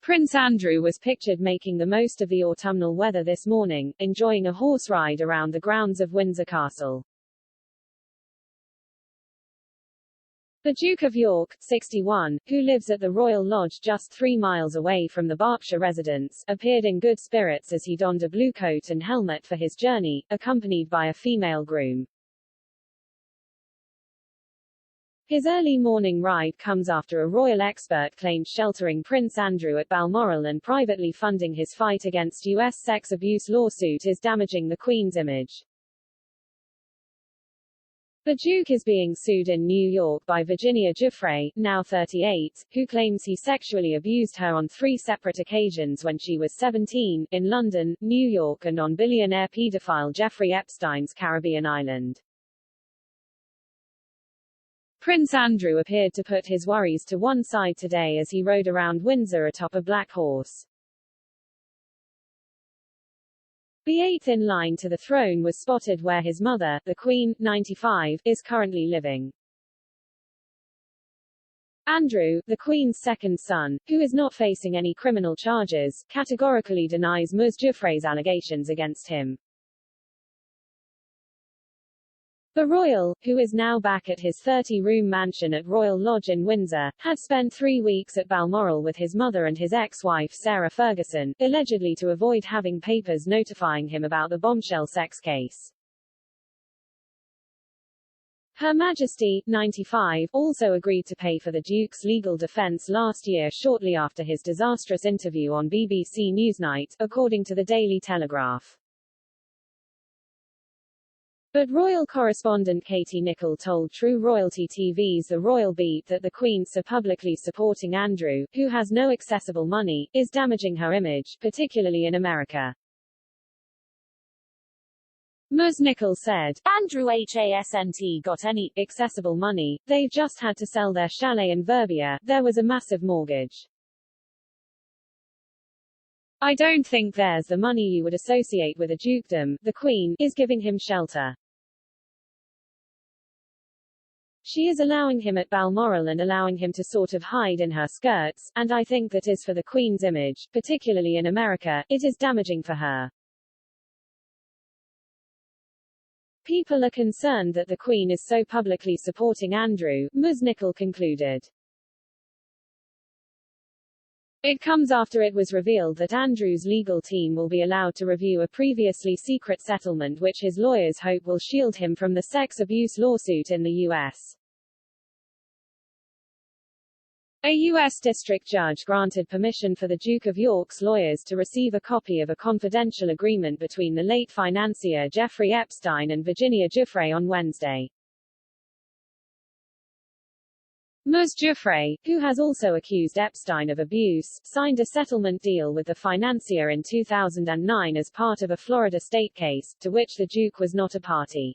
Prince Andrew was pictured making the most of the autumnal weather this morning, enjoying a horse ride around the grounds of Windsor Castle. The Duke of York, 61, who lives at the Royal Lodge just 3 miles away from the Berkshire residence, appeared in good spirits as he donned a blue coat and helmet for his journey, accompanied by a female groom. His early morning ride comes after a royal expert claimed sheltering Prince Andrew at Balmoral and privately funding his fight against U.S. sex abuse lawsuit is damaging the Queen's image. The Duke is being sued in New York by Virginia Giuffre, now 38, who claims he sexually abused her on 3 separate occasions when she was 17, in London, New York and on billionaire pedophile Jeffrey Epstein's Caribbean island. Prince Andrew appeared to put his worries to one side today as he rode around Windsor atop a black horse. The 8th in line to the throne was spotted where his mother, the Queen, 95, is currently living. Andrew, the Queen's second son, who is not facing any criminal charges, categorically denies Ms. Giuffre's allegations against him. The royal, who is now back at his 30-room mansion at Royal Lodge in Windsor, had spent 3 weeks at Balmoral with his mother and his ex-wife Sarah Ferguson, allegedly to avoid having papers notifying him about the bombshell sex case. Her Majesty, 95, also agreed to pay for the Duke's legal defense last year shortly after his disastrous interview on BBC Newsnight, according to the Daily Telegraph. But royal correspondent Katie Nicholl told True Royalty TV's The Royal Beat that the Queen so publicly supporting Andrew, who has no accessible money, is damaging her image, particularly in America. Ms. Nicholl said, Andrew hasn't got any accessible money, they've just had to sell their chalet in Verbier, there was a massive mortgage. I don't think there's the money you would associate with a dukedom, the Queen is giving him shelter. She is allowing him at Balmoral and allowing him to sort of hide in her skirts, and I think that is for the Queen's image, particularly in America, it is damaging for her. People are concerned that the Queen is so publicly supporting Andrew, Ms. Nicholl concluded. It comes after it was revealed that Andrew's legal team will be allowed to review a previously secret settlement which his lawyers hope will shield him from the sex abuse lawsuit in the U.S. A U.S. district judge granted permission for the Duke of York's lawyers to receive a copy of a confidential agreement between the late financier Jeffrey Epstein and Virginia Giuffre on Wednesday. Ms. Giuffre, who has also accused Epstein of abuse, signed a settlement deal with the financier in 2009 as part of a Florida state case, to which the Duke was not a party.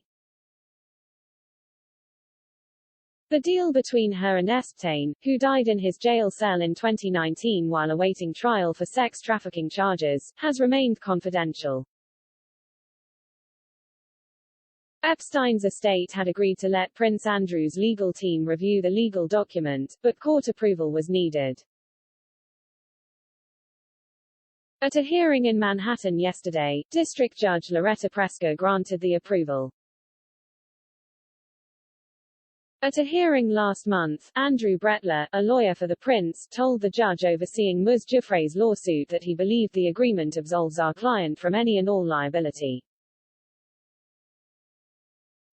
The deal between her and Epstein, who died in his jail cell in 2019 while awaiting trial for sex trafficking charges, has remained confidential. Epstein's estate had agreed to let Prince Andrew's legal team review the legal document, but court approval was needed. At a hearing in Manhattan yesterday, District Judge Loretta Preska granted the approval. At a hearing last month, Andrew Brettler, a lawyer for the prince, told the judge overseeing Ms. Giuffre's lawsuit that he believed the agreement absolves our client from any and all liability.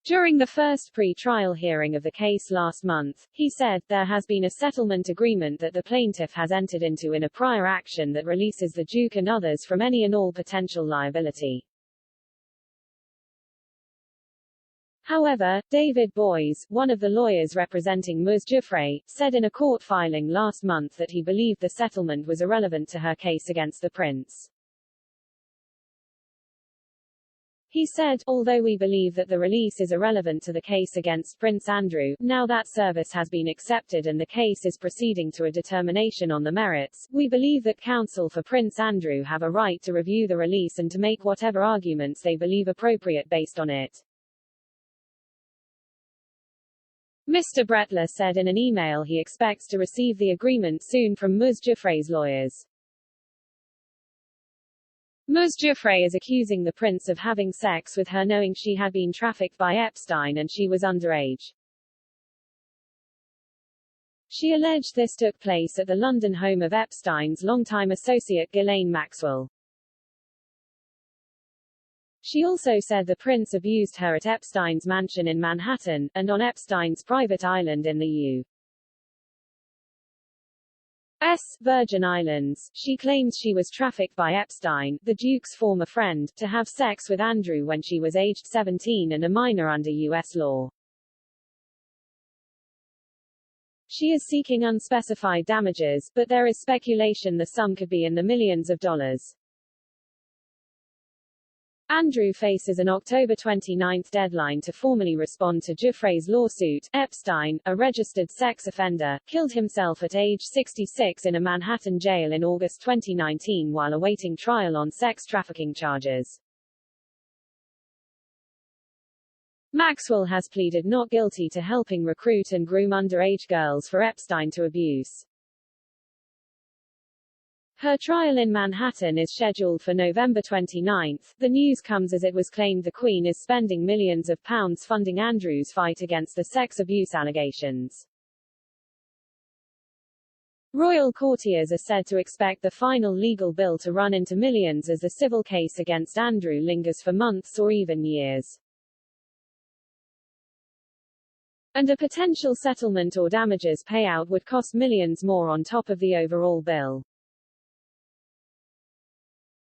During the first pre-trial hearing of the case last month, he said, there has been a settlement agreement that the plaintiff has entered into in a prior action that releases the Duke and others from any and all potential liability. However, David Boies, one of the lawyers representing Ms. Giuffre, said in a court filing last month that he believed the settlement was irrelevant to her case against the prince. He said, although we believe that the release is irrelevant to the case against Prince Andrew, now that service has been accepted and the case is proceeding to a determination on the merits, we believe that counsel for Prince Andrew have a right to review the release and to make whatever arguments they believe appropriate based on it. Mr. Brettler said in an email he expects to receive the agreement soon from Ms. Giuffre's lawyers. Ms. Giuffre is accusing the prince of having sex with her knowing she had been trafficked by Epstein and she was underage. She alleged this took place at the London home of Epstein's longtime associate Ghislaine Maxwell. She also said the prince abused her at Epstein's mansion in Manhattan, and on Epstein's private island in the U.S. Virgin Islands. She claims she was trafficked by Epstein, the Duke's former friend, to have sex with Andrew when she was aged 17 and a minor under U.S. law. She is seeking unspecified damages, but there is speculation the sum could be in the millions of dollars. Andrew faces an October 29 deadline to formally respond to Giuffre's lawsuit. Epstein, a registered sex offender, killed himself at age 66 in a Manhattan jail in August 2019 while awaiting trial on sex trafficking charges. Maxwell has pleaded not guilty to helping recruit and groom underage girls for Epstein to abuse. Her trial in Manhattan is scheduled for November 29. The news comes as it was claimed the Queen is spending millions of pounds funding Andrew's fight against the sex abuse allegations. Royal courtiers are said to expect the final legal bill to run into millions as the civil case against Andrew lingers for months or even years. And a potential settlement or damages payout would cost millions more on top of the overall bill.